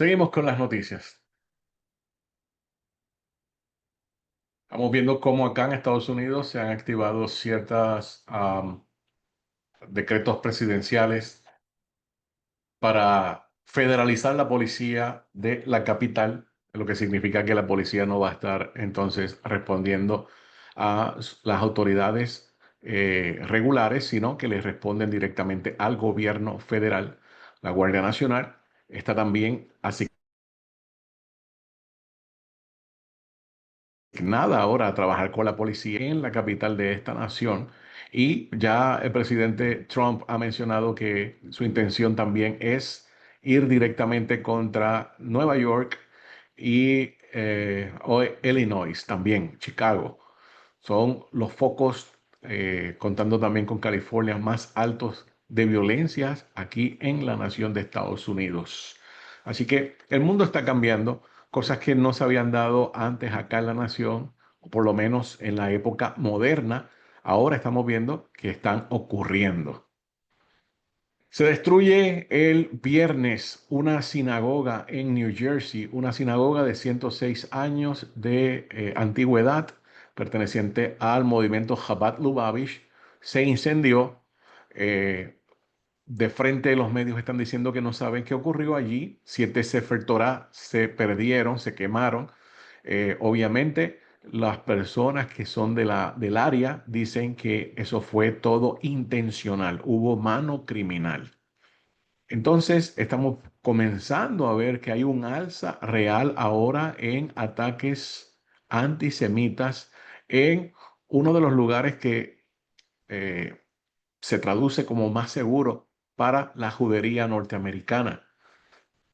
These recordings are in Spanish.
Seguimos con las noticias. Estamos viendo cómo acá en Estados Unidos se han activado ciertos decretos presidenciales para federalizar la policía de la capital, lo que significa que la policía no va a estar entonces respondiendo a las autoridades regulares, sino que les responden directamente al gobierno federal. La Guardia Nacional está también asignada ahora a trabajar con la policía en la capital de esta nación. Y ya el presidente Trump ha mencionado que su intención también es ir directamente contra Nueva York y Illinois, también Chicago. Son los focos, contando también con California, más altos de violencias aquí en la nación de Estados Unidos. Así que el mundo está cambiando, cosas que no se habían dado antes acá en la nación, o por lo menos en la época moderna, ahora estamos viendo que están ocurriendo. Se destruye el viernes una sinagoga en New Jersey, una sinagoga de 106 años de antigüedad, perteneciente al movimiento Chabad Lubavitch. Se incendió. eh, de frente los medios están diciendo que no saben qué ocurrió allí. 7 Sefer Torah se perdieron, se quemaron. Obviamente, las personas que son del área dicen que eso fue todo intencional, hubo mano criminal. Entonces, estamos comenzando a ver que hay un alza real ahora en ataques antisemitas en uno de los lugares que eh, se traduce como más seguro para la judería norteamericana.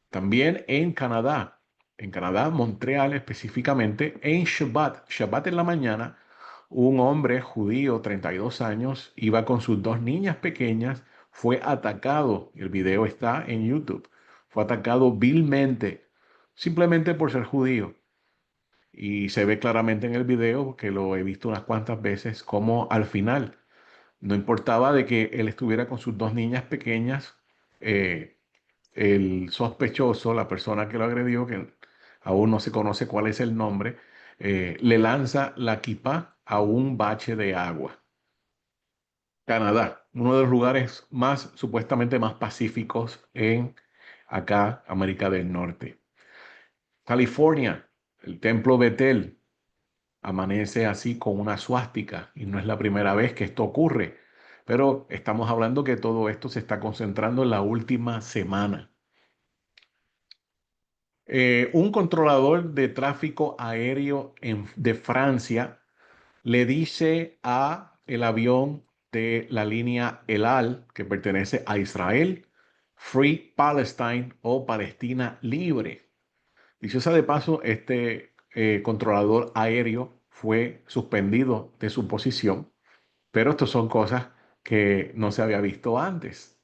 También en Canadá, Montreal específicamente, en Shabbat en la mañana, un hombre judío, 32 años, iba con sus 2 niñas pequeñas, fue atacado, el video está en YouTube, fue atacado vilmente, simplemente por ser judío. Y se ve claramente en el video, que lo he visto unas cuantas veces, como al final no importaba de que él estuviera con sus 2 niñas pequeñas, eh, el sospechoso, la persona que lo agredió, que aún no se conoce cuál es el nombre, le lanza la kippah a un bache de agua. Canadá, uno de los lugares más supuestamente más pacíficos en acá, América del Norte. California, el templo Betel amanece así con una suástica y no es la primera vez que esto ocurre, pero estamos hablando que todo esto se está concentrando en la última semana. Un controlador de tráfico aéreo de Francia le dice a el avión de la línea El Al, que pertenece a Israel, Free Palestine o Palestina Libre. Dicho sea de paso, este controlador aéreo fue suspendido de su posición, pero estas son cosas que no se había visto antes.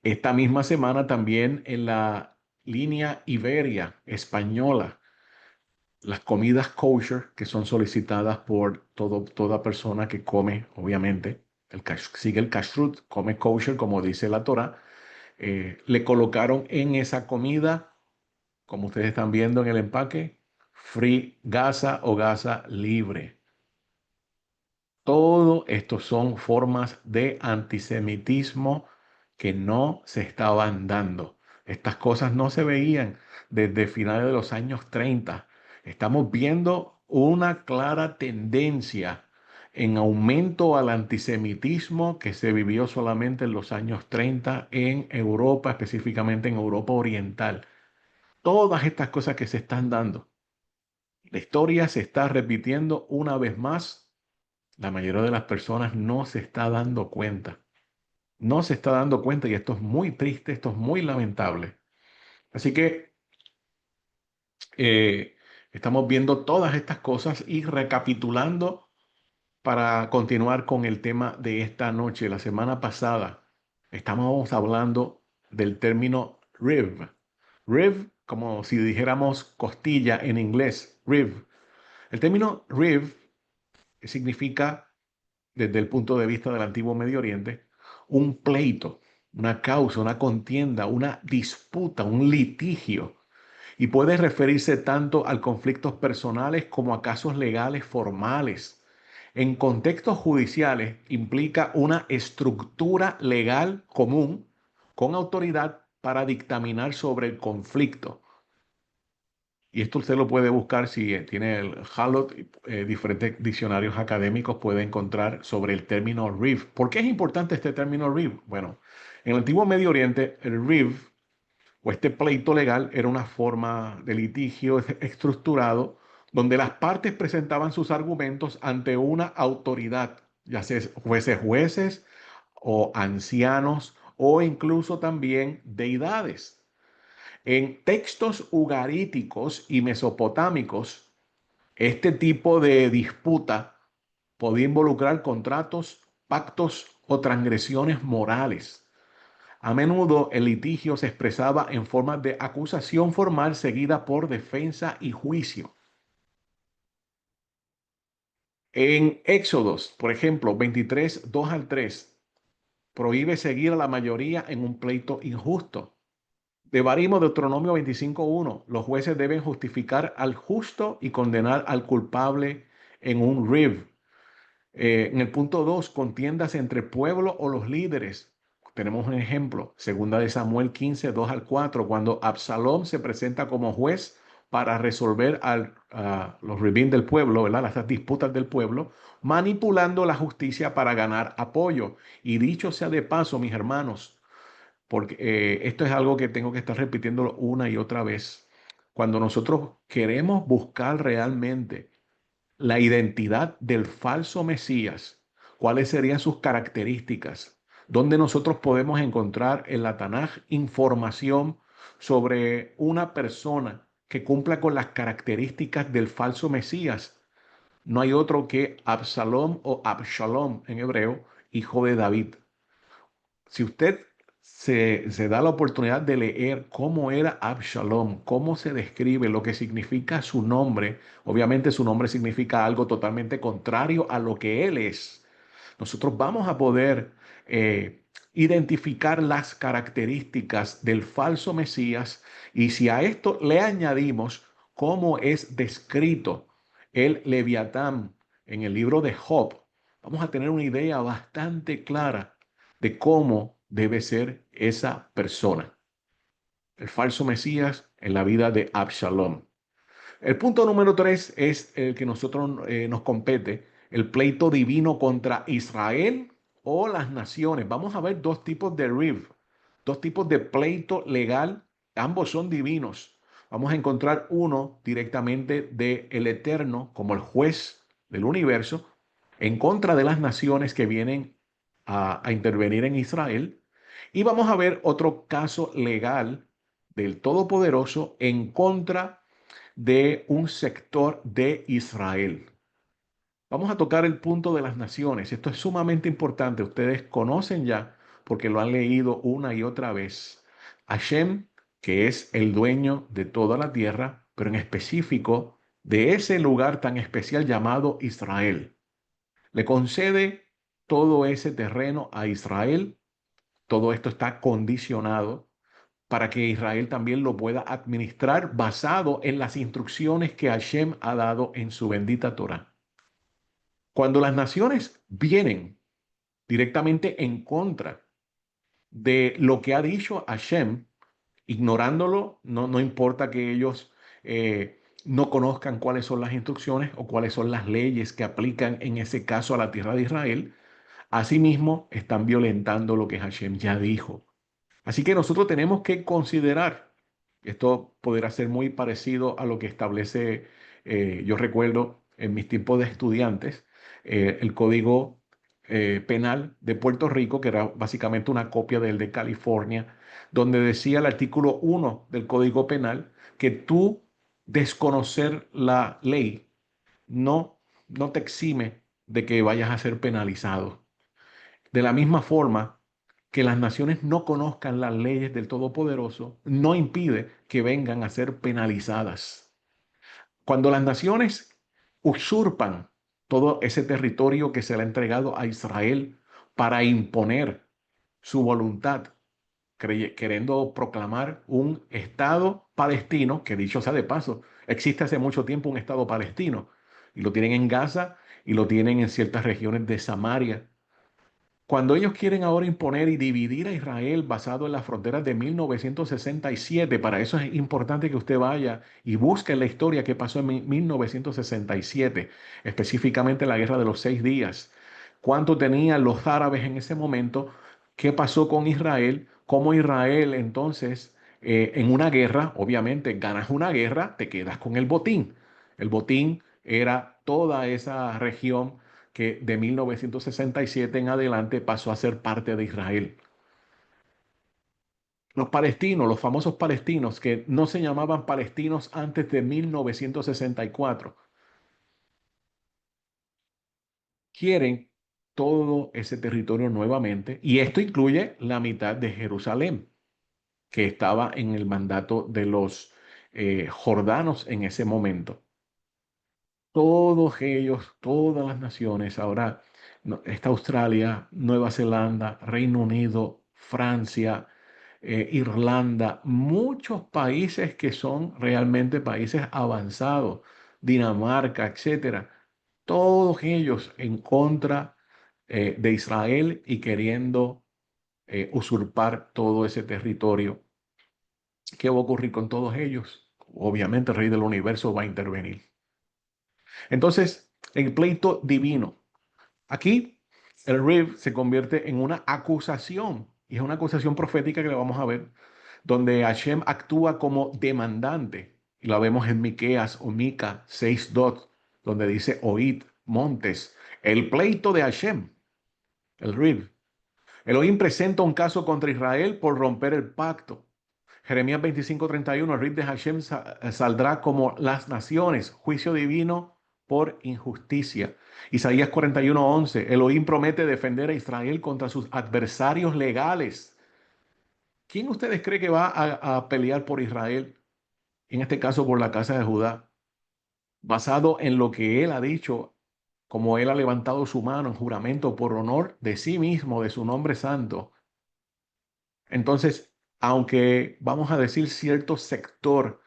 Esta misma semana también en la línea Iberia española, las comidas kosher que son solicitadas por toda persona que come, obviamente, sigue el kashrut, come kosher como dice la Torah, le colocaron en esa comida, como ustedes están viendo en el empaque, free Gaza o Gaza libre. Todo esto son formas de antisemitismo que no se estaban dando. Estas cosas no se veían desde finales de los años 30. Estamos viendo una clara tendencia en aumento al antisemitismo que se vivió solamente en los años 30 en Europa, específicamente en Europa Oriental. Todas estas cosas que se están dando, la historia se está repitiendo una vez más. La mayoría de las personas no se está dando cuenta. No se está dando cuenta y esto es muy triste, esto es muy lamentable. Así que eh, estamos viendo todas estas cosas y recapitulando para continuar con el tema de esta noche. La semana pasada estamos hablando del término rib. Rib, como si dijéramos costilla en inglés, rib. El término rib significa desde el punto de vista del antiguo Medio Oriente, un pleito, una causa, una contienda, una disputa, un litigio. y puede referirse tanto a conflictos personales como a casos legales formales. En contextos judiciales implica una estructura legal común con autoridad para dictaminar sobre el conflicto. Y esto usted lo puede buscar si tiene el Halot, diferentes diccionarios académicos puede encontrar sobre el término RIV. ¿Por qué es importante este término RIV? Bueno, en el antiguo Medio Oriente, el RIV o este pleito legal era una forma de litigio estructurado donde las partes presentaban sus argumentos ante una autoridad, ya sea jueces o ancianos o incluso también deidades. En textos ugaríticos y mesopotámicos, este tipo de disputa podía involucrar contratos, pactos o transgresiones morales. A menudo el litigio se expresaba en forma de acusación formal seguida por defensa y juicio. En Éxodos, por ejemplo, 23, 2 al 3, prohíbe seguir a la mayoría en un pleito injusto. Devarim, Deuteronomio 25:1, los jueces deben justificar al justo y condenar al culpable en un riv. En el punto 2, contiendas entre pueblo o los líderes. Tenemos un ejemplo, segunda de Samuel 15, 2 al 4, cuando Absalom se presenta como juez para resolver los ribín del pueblo, ¿verdad? Las disputas del pueblo, manipulando la justicia para ganar apoyo. Y dicho sea de paso, mis hermanos, porque esto es algo que tengo que estar repitiéndolo una y otra vez. Cuando nosotros queremos buscar realmente la identidad del falso Mesías, cuáles serían sus características, dónde nosotros podemos encontrar en la Tanaj información sobre una persona que cumpla con las características del falso Mesías. No hay otro que Absalom o Abshalom en hebreo, hijo de David. Si usted se da la oportunidad de leer cómo era Absalom, cómo se describe, lo que significa su nombre, obviamente su nombre significa algo totalmente contrario a lo que él es. Nosotros vamos a poder identificar las características del falso Mesías y si a esto le añadimos cómo es descrito el Leviatán en el libro de Job, vamos a tener una idea bastante clara de cómo debe ser esa persona, el falso Mesías en la vida de Absalom. El punto número 3 es el que nosotros nos compete, el pleito divino contra Israel o las naciones. Vamos a ver dos tipos de riv, dos tipos de pleito legal, ambos son divinos. Vamos a encontrar uno directamente de el Eterno como el juez del universo en contra de las naciones que vienen a intervenir en Israel. Y vamos a ver otro caso legal del Todopoderoso en contra de un sector de Israel. Vamos a tocar el punto de las naciones. Esto es sumamente importante. Ustedes conocen ya, porque lo han leído una y otra vez. Hashem, que es el dueño de toda la tierra, pero en específico de ese lugar tan especial llamado Israel. Le concede todo ese terreno a Israel. Todo esto está condicionado para que Israel también lo pueda administrar basado en las instrucciones que Hashem ha dado en su bendita Torah. Cuando las naciones vienen directamente en contra de lo que ha dicho Hashem, ignorándolo, no importa que ellos no conozcan cuáles son las instrucciones o cuáles son las leyes que aplican en ese caso a la tierra de Israel, asimismo están violentando lo que Hashem ya dijo. Así que nosotros tenemos que considerar, esto podrá ser muy parecido a lo que establece, yo recuerdo en mis tiempos de estudiantes, el Código Penal de Puerto Rico, que era básicamente una copia del de California, donde decía el artículo 1 del Código Penal que tú desconocer la ley no te exime de que vayas a ser penalizado. De la misma forma, que las naciones no conozcan las leyes del Todopoderoso no impide que vengan a ser penalizadas. Cuando las naciones usurpan todo ese territorio que se le ha entregado a Israel para imponer su voluntad, queriendo proclamar un Estado palestino, que dicho sea de paso, existe hace mucho tiempo un Estado palestino, y lo tienen en Gaza y lo tienen en ciertas regiones de Samaria. Cuando ellos quieren ahora imponer y dividir a Israel basado en las fronteras de 1967, para eso es importante que usted vaya y busque la historia que pasó en 1967, específicamente la Guerra de los 6 días. ¿Cuánto tenían los árabes en ese momento? ¿Qué pasó con Israel? ¿Cómo Israel entonces, en una guerra, obviamente ganas una guerra, te quedas con el botín? El botín era toda esa región que de 1967 en adelante pasó a ser parte de Israel. Los palestinos, los famosos palestinos, que no se llamaban palestinos antes de 1964, quieren todo ese territorio nuevamente, y esto incluye la mitad de Jerusalén, que estaba en el mandato de los jordanos en ese momento. Todos ellos, todas las naciones, ahora está Australia, Nueva Zelanda, Reino Unido, Francia, Irlanda, muchos países que son realmente países avanzados, Dinamarca, etcétera, todos ellos en contra de Israel y queriendo usurpar todo ese territorio. ¿Qué va a ocurrir con todos ellos? Obviamente el Rey del Universo va a intervenir. Entonces, el pleito divino. Aquí, el Rib se convierte en una acusación, y es una acusación profética que le vamos a ver, donde Hashem actúa como demandante. Y la vemos en Miqueas o Mica 6:2, donde dice: Oíd, montes, el pleito de Hashem, el Rib. Elohim presenta un caso contra Israel por romper el pacto. Jeremías 25:31, el rib de Hashem saldrá como las naciones, juicio divino por injusticia. Isaías 41:11, Elohim promete defender a Israel contra sus adversarios legales. ¿Quién ustedes cree que va a pelear por Israel? En este caso por la casa de Judá, basado en lo que él ha dicho, como él ha levantado su mano en juramento por honor de sí mismo, de su nombre santo. Entonces, aunque vamos a decir cierto sector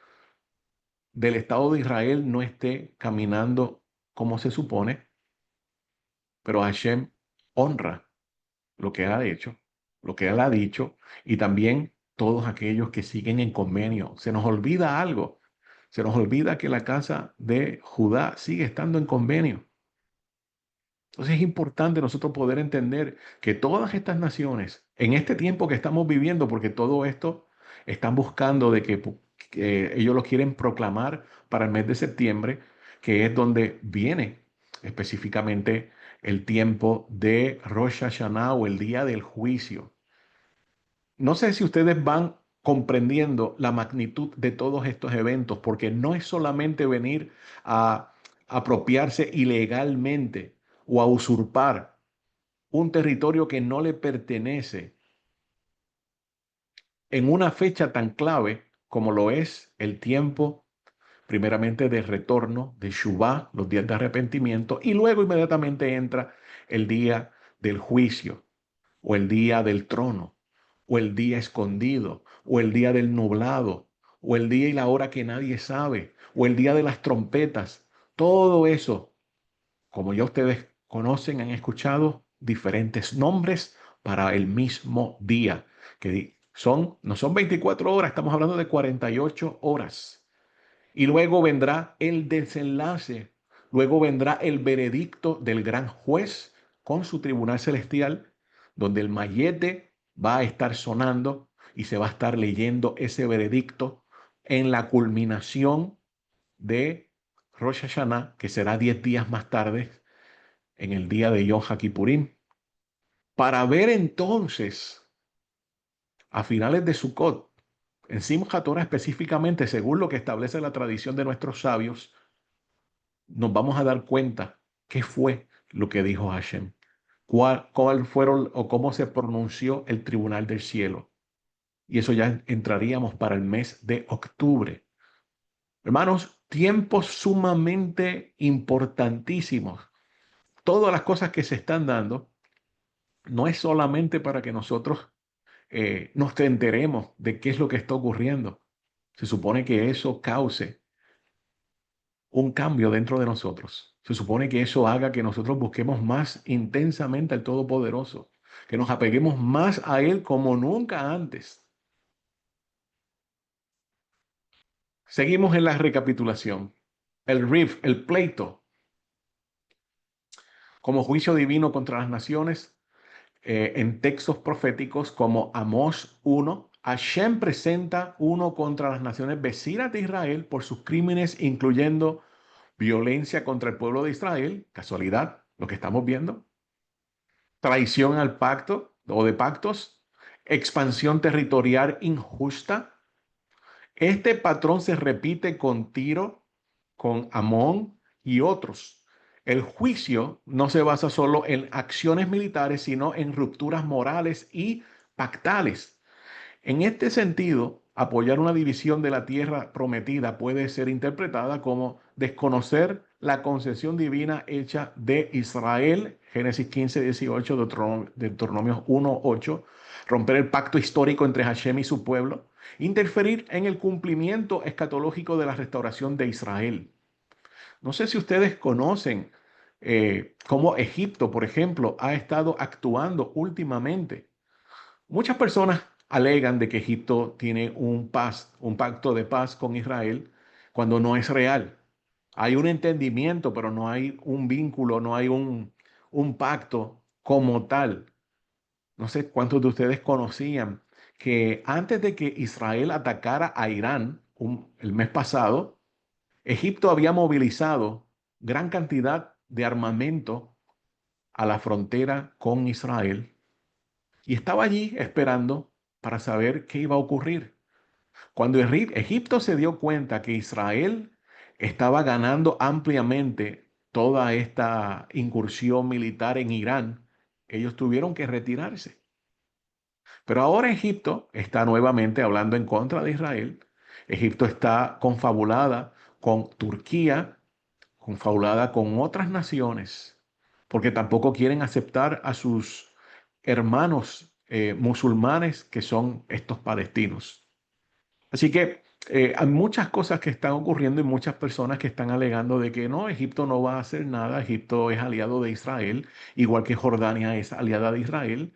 del Estado de Israel no esté caminando como se supone, pero Hashem honra lo que ha hecho, lo que él ha dicho, y también todos aquellos que siguen en convenio. Se nos olvida algo, se nos olvida que la casa de Judá sigue estando en convenio. Entonces es importante nosotros poder entender que todas estas naciones, en este tiempo que estamos viviendo, porque todo esto están buscando de que ellos lo quieren proclamar para el mes de septiembre, que es donde viene específicamente el tiempo de Rosh Hashanah o el día del juicio. No sé si ustedes van comprendiendo la magnitud de todos estos eventos, porque no es solamente venir a apropiarse ilegalmente o a usurpar un territorio que no le pertenece en una fecha tan clave como lo es el tiempo, primeramente de retorno, de Shuvá, los días de arrepentimiento, y luego inmediatamente entra el día del juicio, o el día del trono, o el día escondido, o el día del nublado, o el día y la hora que nadie sabe, o el día de las trompetas. Todo eso, como ya ustedes conocen, han escuchado diferentes nombres para el mismo día, que no son 24 horas, estamos hablando de 48 horas. Y luego vendrá el desenlace, luego vendrá el veredicto del gran juez con su tribunal celestial, donde el mayete va a estar sonando y se va a estar leyendo ese veredicto en la culminación de Rosh Hashanah, que será 10 días más tarde, en el día de Yom Kippurim, para ver entonces a finales de Sukkot, en Simchat Torah específicamente, según lo que establece la tradición de nuestros sabios, nos vamos a dar cuenta qué fue lo que dijo Hashem, cuál fueron o cómo se pronunció el tribunal del cielo. Y eso ya entraríamos para el mes de octubre. Hermanos, tiempos sumamente importantísimos. Todas las cosas que se están dando no es solamente para que nosotros nos enteremos de qué es lo que está ocurriendo. Se supone que eso cause un cambio dentro de nosotros. Se supone que eso haga que nosotros busquemos más intensamente al Todopoderoso, que nos apeguemos más a Él como nunca antes. Seguimos en la recapitulación. El RIF, el pleito, como juicio divino contra las naciones, en textos proféticos como Amós 1, Hashem presenta uno contra las naciones vecinas de Israel por sus crímenes, incluyendo violencia contra el pueblo de Israel, casualidad, lo que estamos viendo, traición al pacto o de pactos, expansión territorial injusta. Este patrón se repite con Tiro, con Amón y otros. El juicio no se basa solo en acciones militares, sino en rupturas morales y pactales. En este sentido, apoyar una división de la tierra prometida puede ser interpretada como desconocer la concesión divina hecha de Israel, Génesis 15, 18, Deuteronomio 1, 8, romper el pacto histórico entre Hashem y su pueblo, interferir en el cumplimiento escatológico de la restauración de Israel. No sé si ustedes conocen cómo Egipto, por ejemplo, ha estado actuando últimamente. Muchas personas alegan de que Egipto tiene un pacto de paz con Israel cuando no es real. Hay un entendimiento, pero no hay un vínculo, no hay un pacto como tal. No sé cuántos de ustedes conocían que antes de que Israel atacara a Irán el mes pasado, Egipto había movilizado gran cantidad de armamento a la frontera con Israel y estaba allí esperando para saber qué iba a ocurrir. Cuando Egipto se dio cuenta que Israel estaba ganando ampliamente toda esta incursión militar en Irán, ellos tuvieron que retirarse. Pero ahora Egipto está nuevamente hablando en contra de Israel. Egipto está confabulada con Turquía, confabulada con otras naciones, porque tampoco quieren aceptar a sus hermanos musulmanes que son estos palestinos. Así que hay muchas cosas que están ocurriendo y muchas personas que están alegando de que no, Egipto no va a hacer nada, Egipto es aliado de Israel, igual que Jordania es aliada de Israel.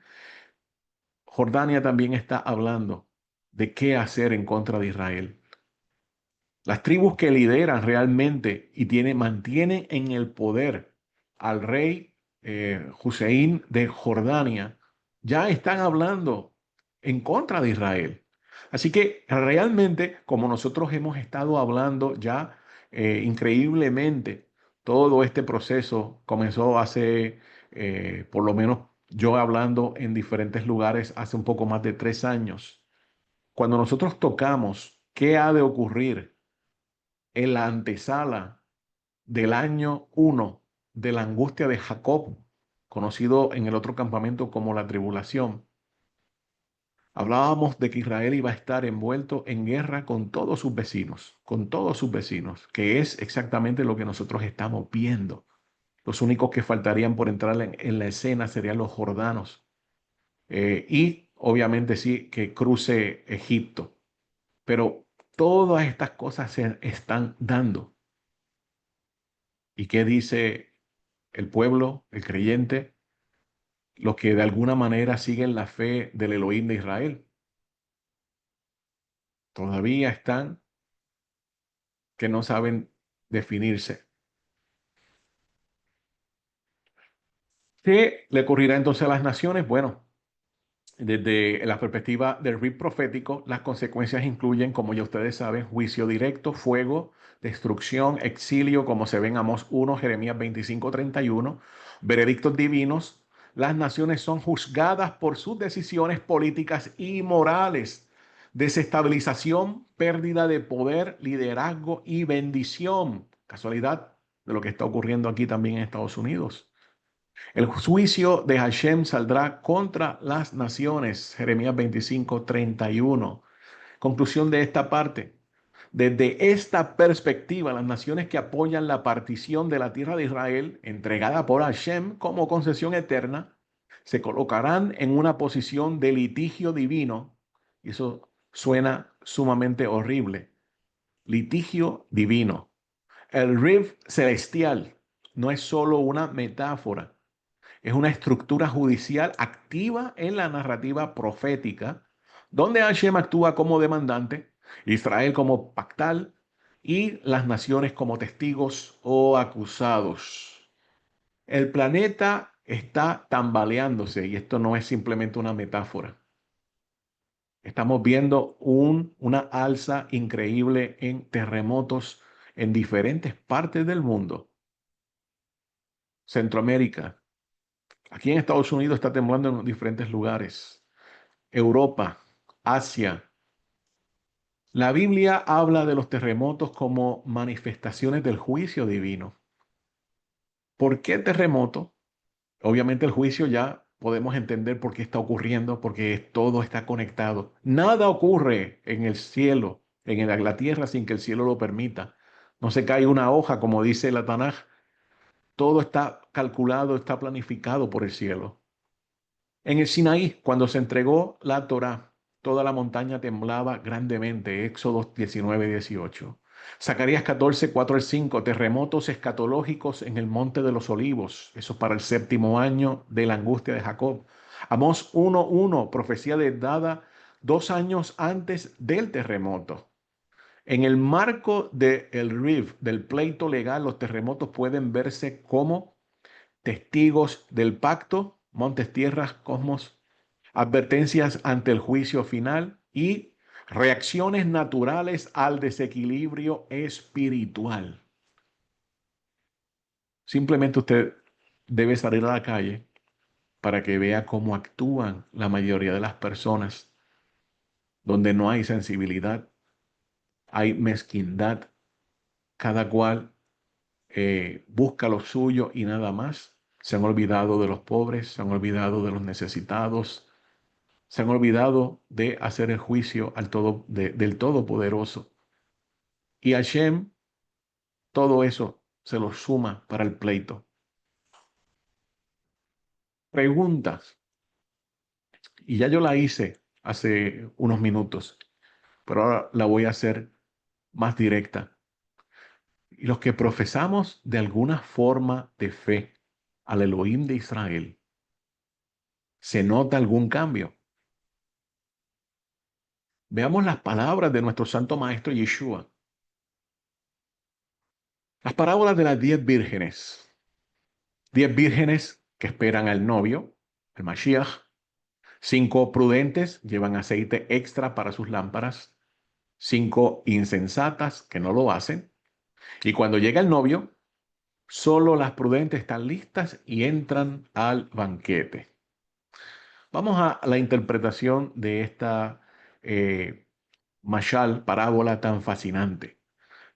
Jordania también está hablando de qué hacer en contra de Israel. Las tribus que lideran realmente y mantienen en el poder al rey Hussein de Jordania ya están hablando en contra de Israel. Así que realmente, como nosotros hemos estado hablando ya increíblemente, todo este proceso comenzó hace, por lo menos yo hablando en diferentes lugares, hace un poco más de 3 años. Cuando nosotros tocamos qué ha de ocurrir en la antesala del año 1 de la angustia de Jacob, conocido en el otro campamento como la tribulación. Hablábamos de que Israel iba a estar envuelto en guerra con todos sus vecinos, que es exactamente lo que nosotros estamos viendo. Los únicos que faltarían por entrar en la escena serían los jordanos. Y obviamente sí, que cruce Egipto. Pero todas estas cosas se están dando. ¿Y qué dice el pueblo, el creyente, los que de alguna manera siguen la fe del Elohim de Israel? Todavía están que no saben definirse. ¿Qué le ocurrirá entonces a las naciones? Bueno, desde la perspectiva del RIP profético, las consecuencias incluyen, como ya ustedes saben, juicio directo, fuego, destrucción, exilio, como se ve en Amós 1, Jeremías 25, 31, veredictos divinos. Las naciones son juzgadas por sus decisiones políticas y morales, desestabilización, pérdida de poder, liderazgo y bendición. Casualidad de lo que está ocurriendo aquí también en Estados Unidos. El juicio de Hashem saldrá contra las naciones. Jeremías 25, 31. Conclusión de esta parte. Desde esta perspectiva, las naciones que apoyan la partición de la tierra de Israel, entregada por Hashem como concesión eterna, se colocarán en una posición de litigio divino. Y eso suena sumamente horrible. Litigio divino. El Riv celestial no es solo una metáfora, es una estructura judicial activa en la narrativa profética, donde Hashem actúa como demandante, Israel como pactal y las naciones como testigos o acusados. El planeta está tambaleándose y esto no es simplemente una metáfora. Estamos viendo una alza increíble en terremotos en diferentes partes del mundo. Centroamérica, aquí en Estados Unidos está temblando en diferentes lugares. Europa, Asia. La Biblia habla de los terremotos como manifestaciones del juicio divino. ¿Por qué terremoto? Obviamente el juicio ya podemos entender por qué está ocurriendo, porque todo está conectado. Nada ocurre en el cielo, la tierra, sin que el cielo lo permita. No se cae una hoja, como dice la Tanaj. Todo está calculado, está planificado por el cielo. En el Sinaí, cuando se entregó la Torá, toda la montaña temblaba grandemente. Éxodo 19:18. Zacarías 14:4 al 5. Terremotos escatológicos en el monte de los olivos. Eso es para el séptimo año de la angustia de Jacob. Amós 1:1. Profecía dada 2 años antes del terremoto. En el marco del Riv, del pleito legal, los terremotos pueden verse como testigos del pacto, montes, tierras, cosmos, advertencias ante el juicio final y reacciones naturales al desequilibrio espiritual. Simplemente usted debe salir a la calle para que vea cómo actúan la mayoría de las personas, donde no hay sensibilidad, hay mezquindad, cada cual busca lo suyo y nada más. Se han olvidado de los pobres, se han olvidado de los necesitados, se han olvidado de hacer el juicio del Todopoderoso. Y Hashem todo eso se lo suma para el pleito. Preguntas, y ya yo la hice hace unos minutos, pero ahora la voy a hacer más directa. Y los que profesamos de alguna forma de fe al Elohim de Israel, ¿se nota algún cambio? Veamos las palabras de nuestro Santo Maestro Yeshua. Las parábolas de las 10 vírgenes. 10 vírgenes que esperan al novio, el Mashiach. 5 prudentes llevan aceite extra para sus lámparas. 5 insensatas que no lo hacen. Y cuando llega el novio, solo las prudentes están listas y entran al banquete. Vamos a la interpretación de esta mashal, parábola tan fascinante.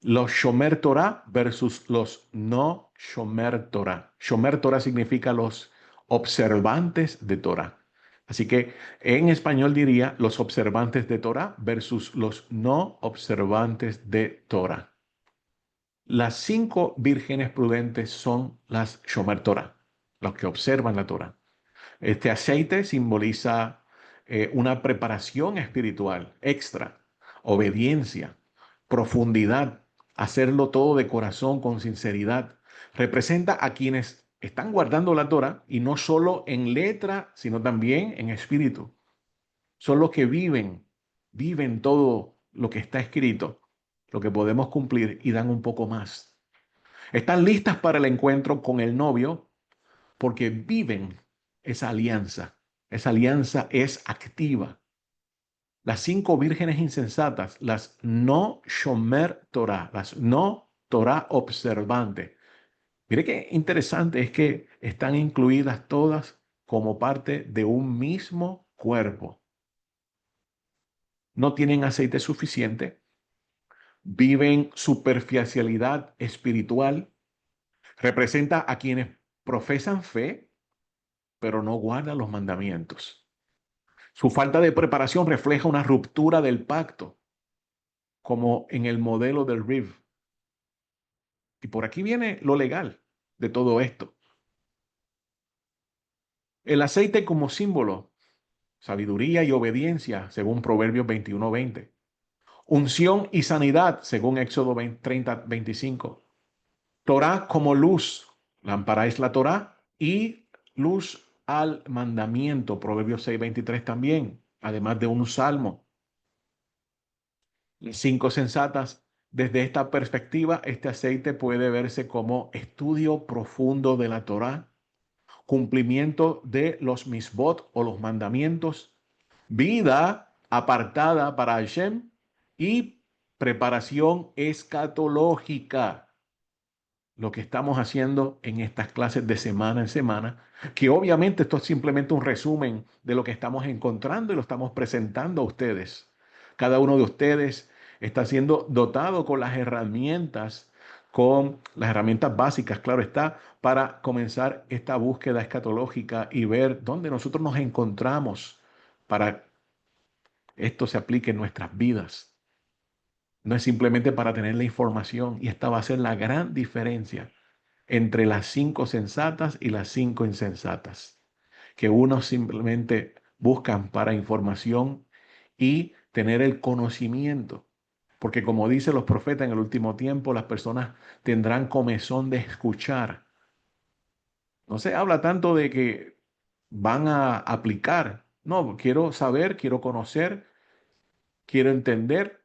Los Shomer Torah versus los no Shomer Torah. Shomer Torah significa los observantes de Torah. Así que en español diría los observantes de Torah versus los no observantes de Torah. Las 5 vírgenes prudentes son las Shomer Torah, los que observan la Torah. Este aceite simboliza una preparación espiritual extra, obediencia, profundidad, hacerlo todo de corazón, con sinceridad. Representa a quienes están guardando la Torah y no solo en letra, sino también en espíritu. Son los que viven todo lo que está escrito, lo que podemos cumplir y dan un poco más. Están listas para el encuentro con el novio porque viven esa alianza. Esa alianza es activa. Las 5 vírgenes insensatas, las no Shomer Torah, las no Torah observantes. Mire qué interesante es que están incluidas todas como parte de un mismo cuerpo. No tienen aceite suficiente, viven superficialidad espiritual, representa a quienes profesan fe, pero no guardan los mandamientos. Su falta de preparación refleja una ruptura del pacto, como en el modelo del Riv. Y por aquí viene lo legal de todo esto. El aceite como símbolo, sabiduría y obediencia, según Proverbios 21:20. Unción y sanidad, según Éxodo 30:25. Torá como luz, lámpara es la Torá, y luz al mandamiento, Proverbios 6:23 también, además de un salmo. Las cinco sensatas, desde esta perspectiva, este aceite puede verse como estudio profundo de la Torá, cumplimiento de los misbot o los mandamientos, vida apartada para Hashem y preparación escatológica. Lo que estamos haciendo en estas clases de semana en semana, que obviamente esto es simplemente un resumen de lo que estamos encontrando y lo estamos presentando a ustedes. Cada uno de ustedes está siendo dotado con las herramientas básicas, claro está, para comenzar esta búsqueda escatológica y ver dónde nosotros nos encontramos para esto se aplique en nuestras vidas. No es simplemente para tener la información, y esta va a ser la gran diferencia entre las cinco sensatas y las cinco insensatas, que unos simplemente buscan para información y tener el conocimiento, porque como dicen los profetas, en el último tiempo las personas tendrán comezón de escuchar. No se habla tanto de que van a aplicar. No, quiero saber, quiero conocer, quiero entender,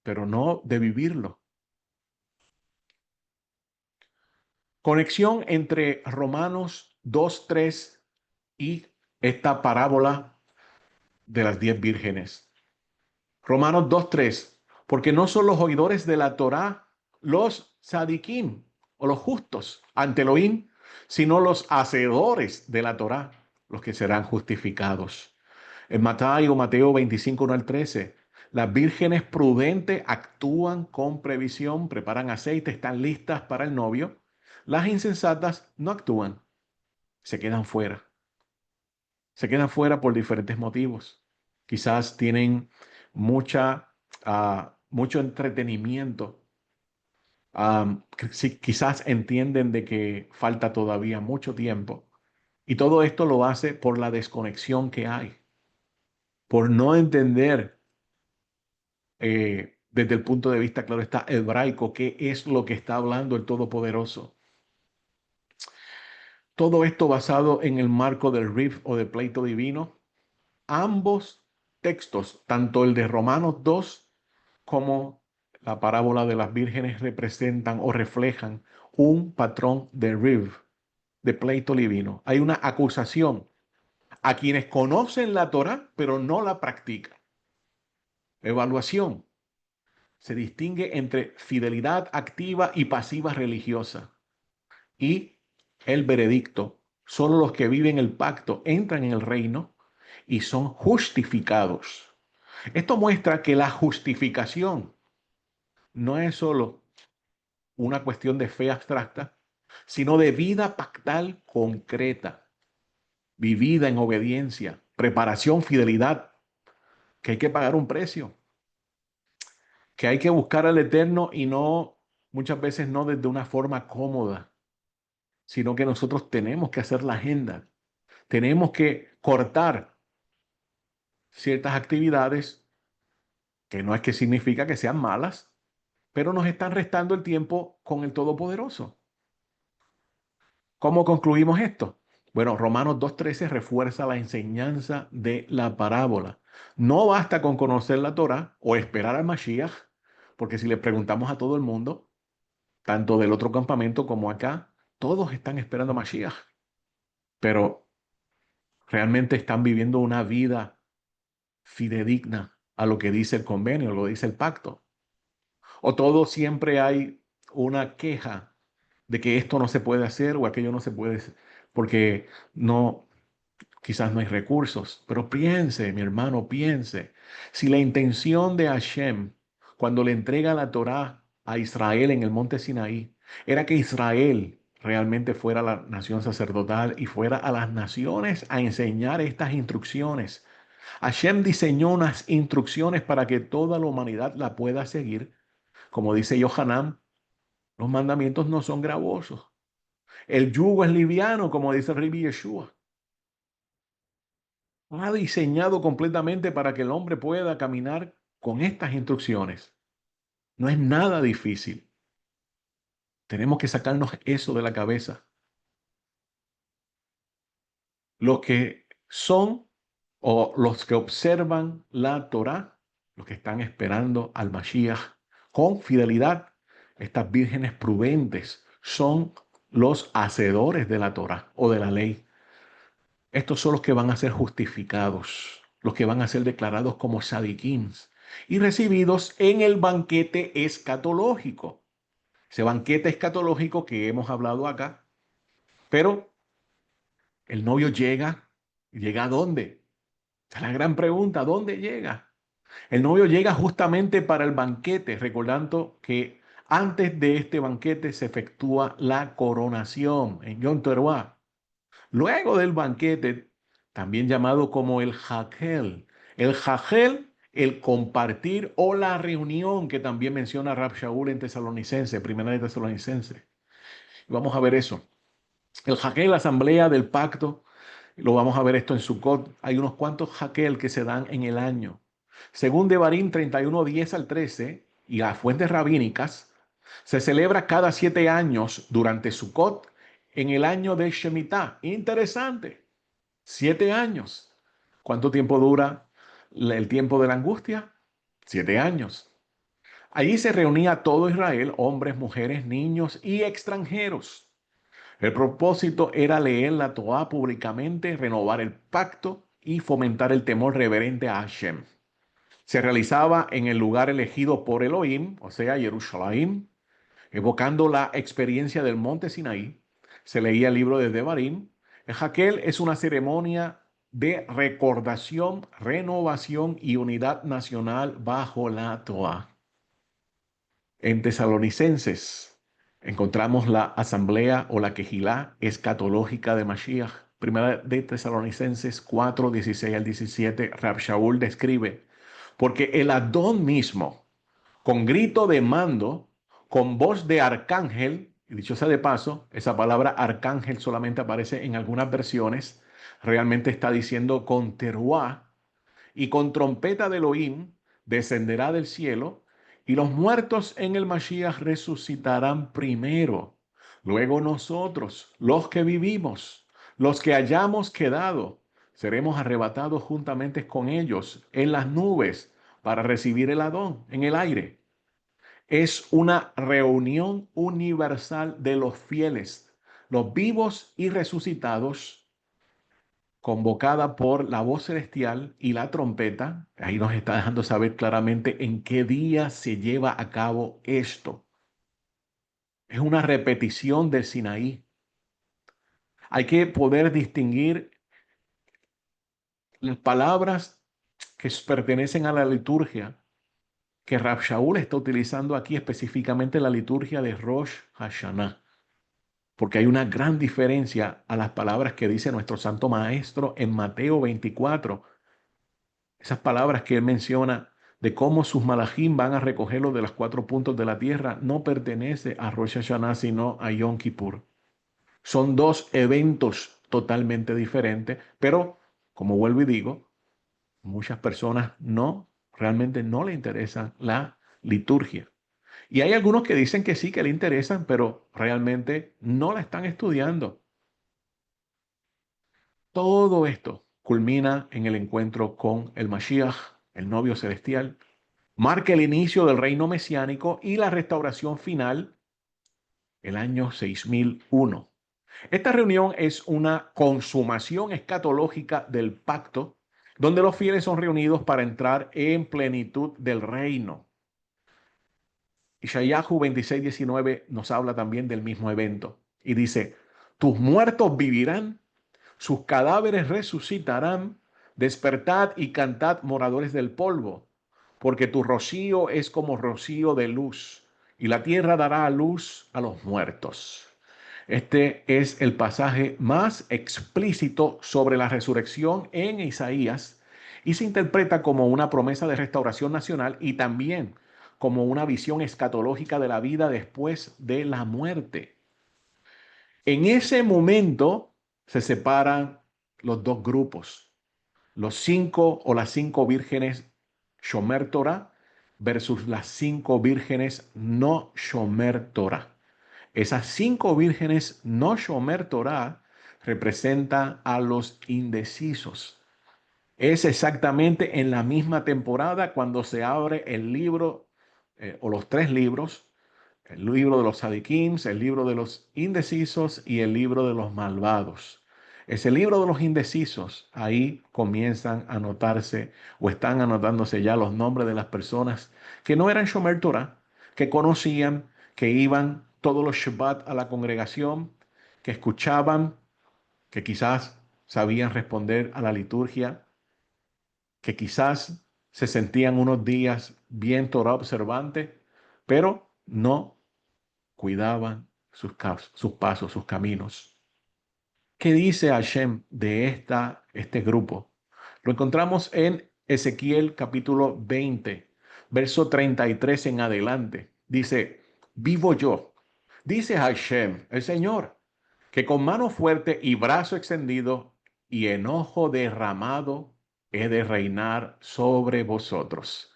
pero no de vivirlo. Conexión entre Romanos 2:3 y esta parábola de las 10 vírgenes. Romanos 2:3, porque no son los oidores de la Torá los sadiquín o los justos ante Elohim, sino los hacedores de la Torá los que serán justificados. En Mateo 25, 1 al 13, las vírgenes prudentes actúan con previsión, preparan aceite, están listas para el novio. Las insensatas no actúan, se quedan fuera. Se quedan fuera por diferentes motivos. Quizás tienen mucho entretenimiento. Sí, quizás entienden de que falta todavía mucho tiempo. Y todo esto lo hace por la desconexión que hay, por no entender desde el punto de vista, claro está, hebraico, qué es lo que está hablando el Todopoderoso. Todo esto basado en el marco del rif o del pleito divino. Ambos textos, tanto el de Romanos 2 como la parábola de las vírgenes, representan o reflejan un patrón de riv, de pleito divino. Hay una acusación a quienes conocen la Torá, pero no la practican. Evaluación. Se distingue entre fidelidad activa y pasiva religiosa. Y el veredicto. Solo los que viven el pacto entran en el reino y son justificados. Esto muestra que la justificación no es solo una cuestión de fe abstracta, sino de vida pactal concreta, vivida en obediencia, preparación, fidelidad, que hay que pagar un precio, que hay que buscar al Eterno y no, muchas veces no desde una forma cómoda, sino que nosotros tenemos que hacer la agenda, tenemos que cortar ciertas actividades que no es que significa que sean malas, pero nos están restando el tiempo con el Todopoderoso. ¿Cómo concluimos esto? Bueno, Romanos 2:13 refuerza la enseñanza de la parábola. No basta con conocer la Torá o esperar al Mashiach, porque si le preguntamos a todo el mundo, tanto del otro campamento como acá, todos están esperando a Mashiach, pero realmente están viviendo una vida fidedigna a lo que dice el convenio, lo que dice el pacto. O todo siempre hay una queja de que esto no se puede hacer o aquello no se puede hacer, porque no, quizás no hay recursos. Pero piense, mi hermano, piense, si la intención de Hashem cuando le entrega la Torá a Israel en el monte Sinaí era que Israel realmente fuera la nación sacerdotal y fuera a las naciones a enseñar estas instrucciones. Hashem diseñó unas instrucciones para que toda la humanidad la pueda seguir. Como dice Yohanan, los mandamientos no son gravosos. El yugo es liviano, como dice el Rabbi Yeshua. ha diseñado completamente para que el hombre pueda caminar con estas instrucciones. No es nada difícil. Tenemos que sacarnos eso de la cabeza. Los que son o los que observan la Torá, los que están esperando al Mashiach con fidelidad, estas vírgenes prudentes son los hacedores de la Torá o de la ley. Estos son los que van a ser justificados, los que van a ser declarados como sadiquins y recibidos en el banquete escatológico. Ese banquete escatológico que hemos hablado acá. Pero el novio llega. ¿Llega a dónde? Esa es la gran pregunta. ¿Dónde llega? El novio llega justamente para el banquete, recordando que antes de este banquete se efectúa la coronación en Yom Teruah. Luego del banquete, también llamado como el Hagel. El Hagel, el compartir o la reunión que también menciona Rab Shaul en Tesalonicense, primera de Tesalonicense. Vamos a ver eso. El Hagel, la asamblea del pacto, lo vamos a ver esto en Sukkot. Hay unos cuantos Hagel que se dan en el año. Según Devarim 31, 10 al 13 y las fuentes rabínicas, se celebra cada 7 años durante Sukkot en el año de Shemitah. Interesante. 7 años. ¿Cuánto tiempo dura el tiempo de la angustia? 7 años. Allí se reunía todo Israel, hombres, mujeres, niños y extranjeros. El propósito era leer la Torá públicamente, renovar el pacto y fomentar el temor reverente a Hashem. Se realizaba en el lugar elegido por Elohim, o sea, Jerusalén, evocando la experiencia del monte Sinaí. Se leía el libro de Devarim. El Hakel es una ceremonia de recordación, renovación y unidad nacional bajo la Torá. En Tesalonicenses encontramos la asamblea o la quejilá escatológica de Mashiach. Primera de Tesalonicenses 4, 16 al 17, Rab Shaul describe, porque el Adón mismo, con grito de mando, con voz de arcángel, y dicho sea de paso, esa palabra arcángel solamente aparece en algunas versiones, realmente está diciendo con teruá, y con trompeta de Elohim descenderá del cielo, y los muertos en el Mashiach resucitarán primero. Luego nosotros, los que vivimos, los que hayamos quedado, seremos arrebatados juntamente con ellos en las nubes para recibir el Adón en el aire. Es una reunión universal de los fieles, los vivos y resucitados, convocada por la voz celestial y la trompeta. Ahí nos está dejando saber claramente en qué día se lleva a cabo esto. Es una repetición del Sinaí. Hay que poder distinguir las palabras que pertenecen a la liturgia que Rab Shaul está utilizando aquí, específicamente la liturgia de Rosh Hashanah, porque hay una gran diferencia a las palabras que dice nuestro Santo Maestro en Mateo 24. Esas palabras que él menciona de cómo sus malajim van a recogerlo de los 4 puntos de la tierra no pertenece a Rosh Hashanah, sino a Yom Kippur. Son dos eventos totalmente diferentes, pero como vuelvo y digo, muchas personas realmente no le interesa la liturgia. Y hay algunos que dicen que sí, que le interesan, pero realmente no la están estudiando. Todo esto culmina en el encuentro con el Mashiach, el novio celestial, marca el inicio del reino mesiánico y la restauración final, el año 6001. Esta reunión es una consumación escatológica del pacto, donde los fieles son reunidos para entrar en plenitud del reino. Ishayahu 26:19 nos habla también del mismo evento y dice, tus muertos vivirán, sus cadáveres resucitarán, despertad y cantad moradores del polvo, porque tu rocío es como rocío de luz, y la tierra dará a luz a los muertos. Este es el pasaje más explícito sobre la resurrección en Isaías y se interpreta como una promesa de restauración nacional y también como una visión escatológica de la vida después de la muerte. En ese momento se separan los dos grupos. los 5 o las 5 vírgenes Shomer Torah versus las 5 vírgenes no Shomer Torah. Esas 5 vírgenes no Shomer Torah representan a los indecisos. Es exactamente en la misma temporada cuando se abre el libro o los 3 libros, el libro de los Sadiquims, el libro de los indecisos y el libro de los malvados. Ese libro de los indecisos, ahí comienzan a anotarse o están anotándose ya los nombres de las personas que no eran Shomer Torah, que conocían, que iban todos los Shabbat a la congregación, que escuchaban, que quizás sabían responder a la liturgia, que quizás se sentían unos días bien Torah observantes, pero no cuidaban sus pasos, sus caminos. ¿Qué dice Hashem de este grupo? Lo encontramos en Ezequiel capítulo 20, verso 33 en adelante. Dice, vivo yo, dice Hashem, el Señor, que con mano fuerte y brazo extendido y enojo derramado he de reinar sobre vosotros.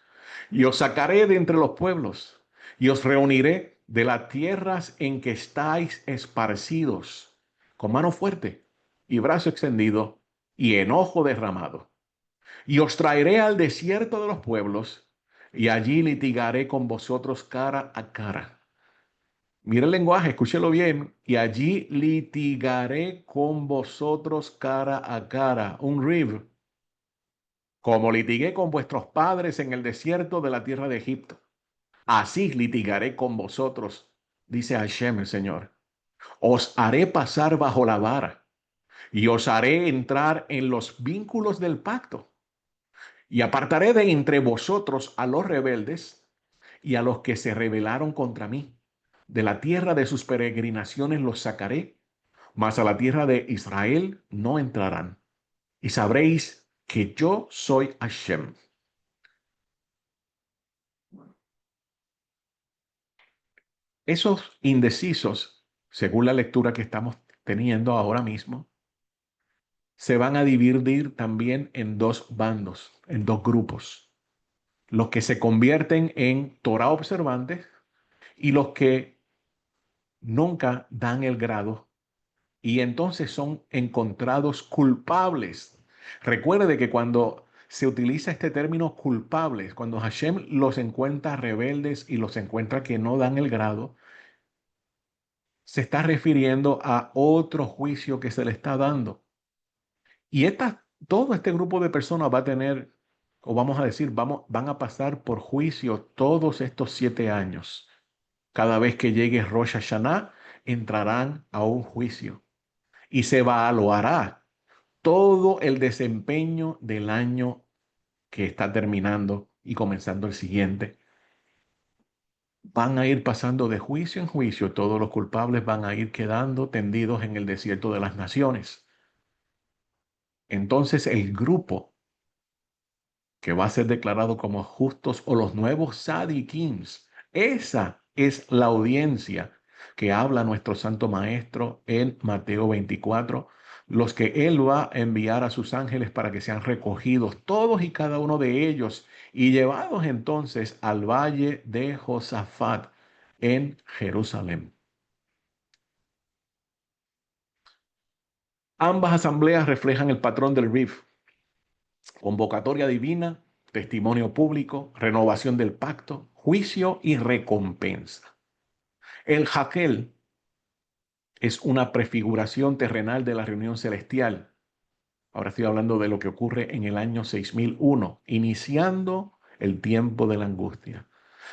Y os sacaré de entre los pueblos y os reuniré de las tierras en que estáis esparcidos, con mano fuerte y brazo extendido y enojo derramado. Y os traeré al desierto de los pueblos y allí litigaré con vosotros cara a cara. Mira el lenguaje, escúchelo bien. Y allí litigaré con vosotros cara a cara. Un riv. Como litigué con vuestros padres en el desierto de la tierra de Egipto. Así litigaré con vosotros, dice Hashem el Señor. Os haré pasar bajo la vara y os haré entrar en los vínculos del pacto. Y apartaré de entre vosotros a los rebeldes y a los que se rebelaron contra mí. De la tierra de sus peregrinaciones los sacaré, mas a la tierra de Israel no entrarán. Y sabréis que yo soy Hashem. Esos indecisos, según la lectura que estamos teniendo ahora mismo, se van a dividir también en 2 bandos, en 2 grupos. Los que se convierten en Torah observantes y los que nunca dan el grado y entonces son encontrados culpables. Recuerde que cuando se utiliza este término culpables, cuando Hashem los encuentra rebeldes y los encuentra que no dan el grado, se está refiriendo a otro juicio que se le está dando. Y todo este grupo de personas va a tener, o vamos a decir, van a pasar por juicio todos estos 7 años. Cada vez que llegue Rosh Hashanah, entrarán a un juicio y se evaluará todo el desempeño del año que está terminando y comenzando el siguiente. Van a ir pasando de juicio en juicio, todos los culpables van a ir quedando tendidos en el desierto de las naciones. Entonces el grupo que va a ser declarado como justos o los nuevos Sadikims, esa es la audiencia que habla nuestro Santo Maestro en Mateo 24, los que Él va a enviar a sus ángeles para que sean recogidos todos y cada uno de ellos y llevados entonces al valle de Josafat en Jerusalén. Ambas asambleas reflejan el patrón del RIF: convocatoria divina, testimonio público, renovación del pacto, juicio y recompensa. El Hakel es una prefiguración terrenal de la reunión celestial. Ahora estoy hablando de lo que ocurre en el año 6001, iniciando el tiempo de la angustia.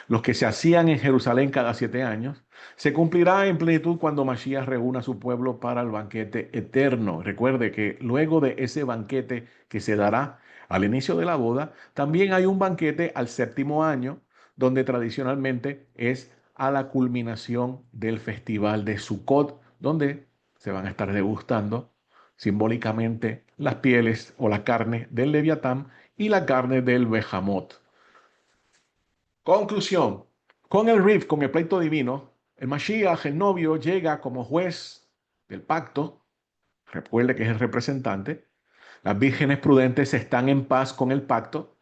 Los que se hacían en Jerusalén cada 7 años, se cumplirá en plenitud cuando Mashiach reúna a su pueblo para el banquete eterno. Recuerde que luego de ese banquete que se dará al inicio de la boda, también hay un banquete al 7.º año, donde tradicionalmente es a la culminación del festival de Sukkot, donde se van a estar degustando simbólicamente las pieles o la carne del Leviatán y la carne del Bejamot. Conclusión: con el RIF, con el pleito divino, el Mashiach, el novio, llega como juez del pacto. Recuerde que es el representante. Las vírgenes prudentes están en paz con el pacto.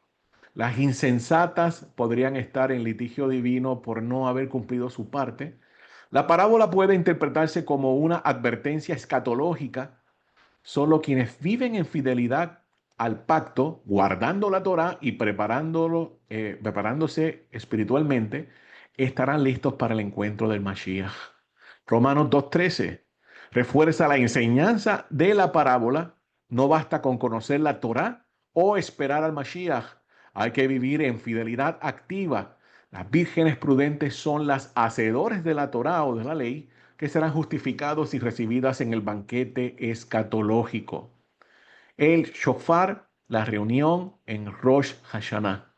Las insensatas podrían estar en litigio divino por no haber cumplido su parte. La parábola puede interpretarse como una advertencia escatológica. Solo quienes viven en fidelidad al pacto, guardando la Torá y preparándose espiritualmente, estarán listos para el encuentro del Mashiach. Romanos 2:13 refuerza la enseñanza de la parábola. No basta con conocer la Torá o esperar al Mashiach. Hay que vivir en fidelidad activa. Las vírgenes prudentes son las hacedores de la Torá o de la ley, que serán justificados y recibidas en el banquete escatológico. El shofar, la reunión en Rosh Hashanah.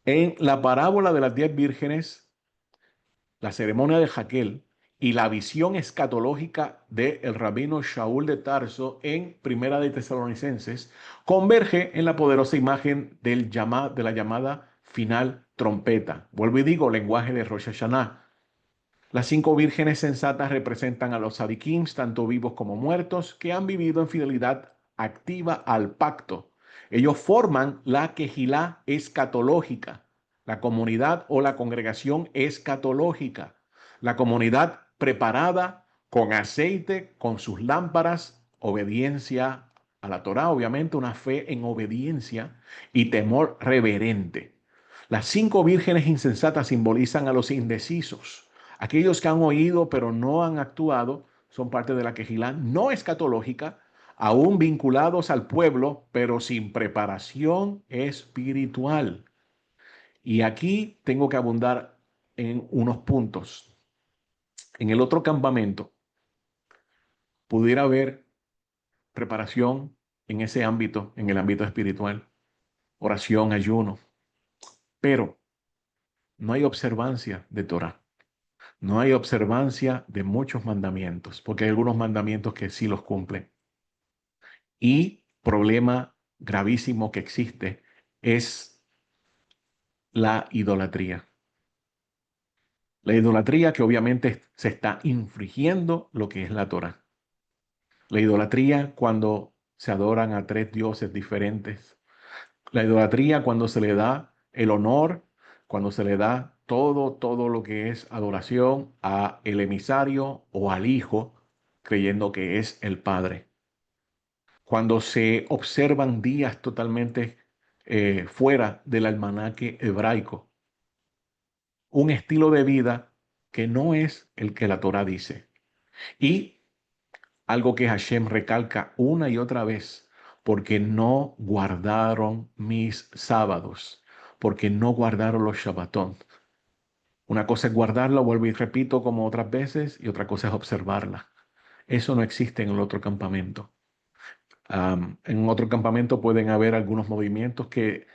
En la parábola de las 10 vírgenes, la ceremonia de Jaquel y la visión escatológica del rabino Shaul de Tarso en Primera de Tesalonicenses converge en la poderosa imagen de la llamada final trompeta. Vuelvo y digo, lenguaje de Rosh Hashanah. Las 5 vírgenes sensatas representan a los sadiquims, tanto vivos como muertos, que han vivido en fidelidad activa al pacto. Ellos forman la quejilá escatológica, la comunidad o la congregación escatológica, la comunidad preparada con aceite, con sus lámparas, obediencia a la Torá, obviamente una fe en obediencia y temor reverente. Las 5 vírgenes insensatas simbolizan a los indecisos. Aquellos que han oído pero no han actuado son parte de la quejilá no escatológica, aún vinculados al pueblo, pero sin preparación espiritual. Y aquí tengo que abundar en unos puntos. En el otro campamento pudiera haber preparación en ese ámbito, en el ámbito espiritual, oración, ayuno, pero no hay observancia de Torah. No hay observancia de muchos mandamientos, porque hay algunos mandamientos que sí los cumplen. Y problema gravísimo que existe es la idolatría. La idolatría que obviamente se está infringiendo lo que es la Torah. La idolatría cuando se adoran a 3 dioses diferentes. La idolatría cuando se le da el honor, cuando se le da todo lo que es adoración a el emisario o al hijo, creyendo que es el padre. Cuando se observan días totalmente fuera del almanaque hebraico, un estilo de vida que no es el que la Torá dice. Y algo que Hashem recalca una y otra vez, porque no guardaron mis sábados, porque no guardaron los Shabbatón. Una cosa es guardarlo, vuelvo y repito como otras veces, y otra cosa es observarla. Eso no existe en el otro campamento. En otro campamento pueden haber algunos movimientos que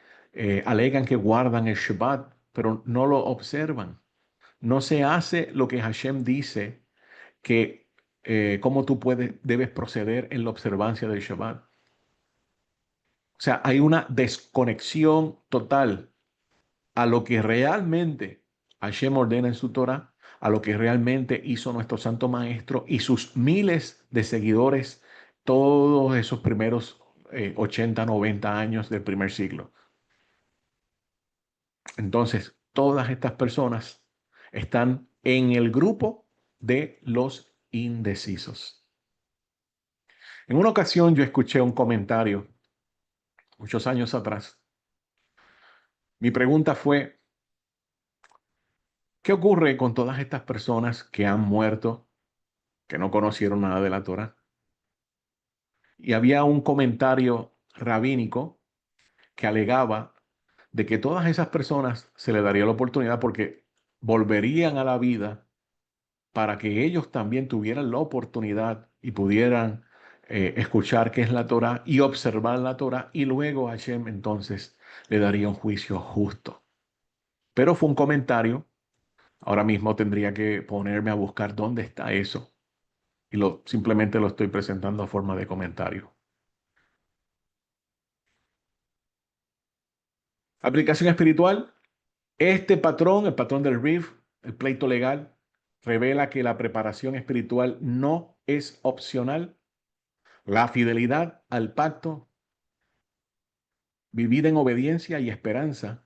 alegan que guardan el Shabbat, pero no lo observan. No se hace lo que Hashem dice que cómo tú debes proceder en la observancia del Shabbat. O sea, hay una desconexión total a lo que realmente Hashem ordena en su Torah, a lo que realmente hizo nuestro Santo Maestro y sus miles de seguidores todos esos primeros 80, 90 años del primer siglo. Entonces, todas estas personas están en el grupo de los indecisos. En una ocasión yo escuché un comentario, muchos años atrás. Mi pregunta fue, ¿qué ocurre con todas estas personas que han muerto, que no conocieron nada de la Torah? Y había un comentario rabínico que alegaba de que todas esas personas se les daría la oportunidad porque volverían a la vida para que ellos también tuvieran la oportunidad y pudieran escuchar qué es la Torah y observar la Torah, y luego Hashem entonces le daría un juicio justo. Pero fue un comentario. Ahora mismo tendría que ponerme a buscar dónde está eso y simplemente lo estoy presentando a forma de comentario. Aplicación espiritual. Este patrón, el patrón del RIF, el pleito legal, revela que la preparación espiritual no es opcional. La fidelidad al pacto vivida en obediencia y esperanza,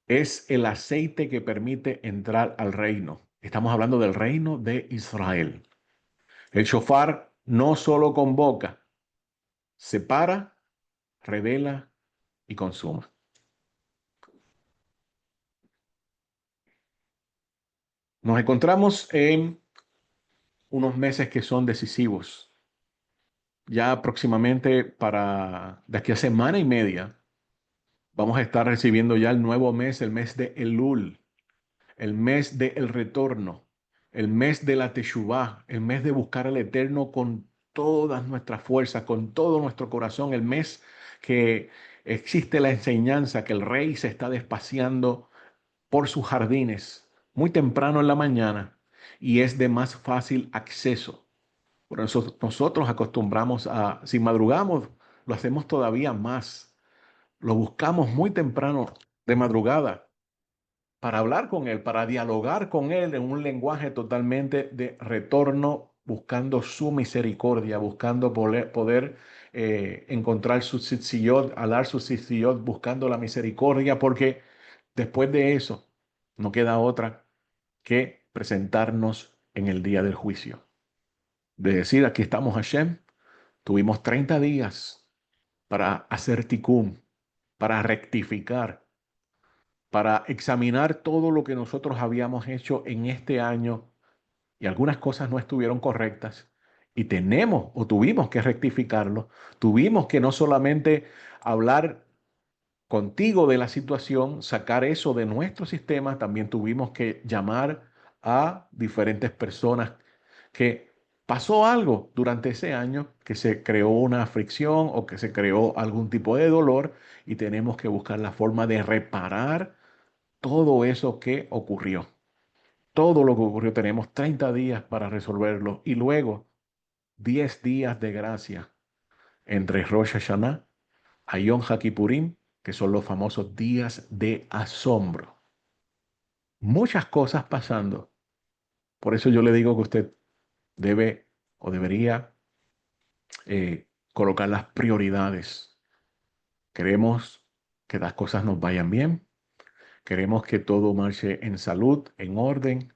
es el aceite que permite entrar al reino. Estamos hablando del reino de Israel. El shofar no solo convoca, separa, revela y consuma. Nos encontramos en unos meses que son decisivos. Ya próximamente para de aquí a semana y media vamos a estar recibiendo ya el nuevo mes, el mes de Elul, el mes del retorno, el mes de la Teshuvá, el mes de buscar al Eterno con todas nuestras fuerzas, con todo nuestro corazón, el mes que existe la enseñanza que el rey se está despaciando por sus jardines muy temprano en la mañana y es de más fácil acceso. Por eso nosotros acostumbramos a, si madrugamos, lo hacemos todavía más. Lo buscamos muy temprano de madrugada para hablar con Él, para dialogar con Él en un lenguaje totalmente de retorno, buscando su misericordia, buscando poder encontrar su tzitsiyot, alar su tzitsiyot, buscando la misericordia, porque después de eso no queda otra que presentarnos en el día del juicio. De decir, aquí estamos Hashem, tuvimos 30 días para hacer tikkun, para rectificar, para examinar todo lo que nosotros habíamos hecho en este año y algunas cosas no estuvieron correctas y tenemos o tuvimos que rectificarlo, tuvimos que no solamente hablar contigo de la situación, sacar eso de nuestro sistema, también tuvimos que llamar a diferentes personas que pasó algo durante ese año, que se creó una fricción o que se creó algún tipo de dolor y tenemos que buscar la forma de reparar todo eso que ocurrió. Todo lo que ocurrió, tenemos 30 días para resolverlo y luego 10 días de gracia entre Rosh Hashanah a Yom HaKippurim, que son los famosos días de asombro. Muchas cosas pasando. Por eso yo le digo que usted debe o debería colocar las prioridades. Queremos que las cosas nos vayan bien. Queremos que todo marche en salud, en orden.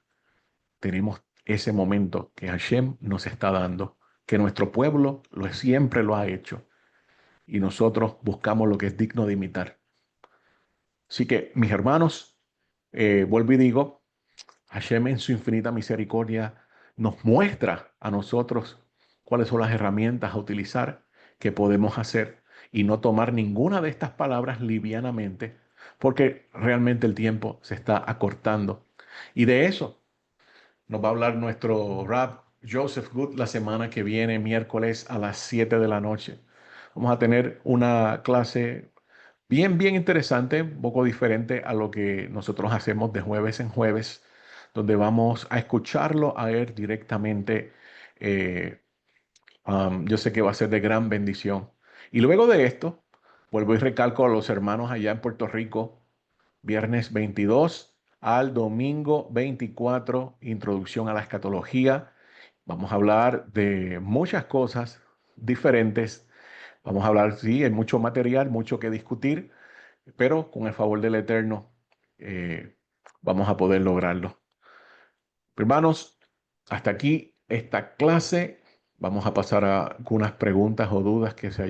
Tenemos ese momento que Hashem nos está dando, que nuestro pueblo siempre lo ha hecho y nosotros buscamos lo que es digno de imitar. Así que, mis hermanos, vuelvo y digo, Hashem en su infinita misericordia nos muestra a nosotros cuáles son las herramientas a utilizar que podemos hacer y no tomar ninguna de estas palabras livianamente, porque realmente el tiempo se está acortando. Y de eso nos va a hablar nuestro Rab Joseph Good la semana que viene, miércoles a las 7 de la noche. Vamos a tener una clase bien interesante, un poco diferente a lo que nosotros hacemos de jueves en jueves, donde vamos a escucharlo a él directamente. eh, yo sé que va a ser de gran bendición. Y luego de esto, vuelvo y recalco a los hermanos allá en Puerto Rico, viernes 22 al domingo 24, introducción a la escatología. Vamos a hablar de muchas cosas diferentes. Vamos a hablar, sí, hay mucho material, mucho que discutir, pero con el favor del Eterno vamos a poder lograrlo. Hermanos, hasta aquí esta clase. Vamos a pasar a algunas preguntas o dudas que se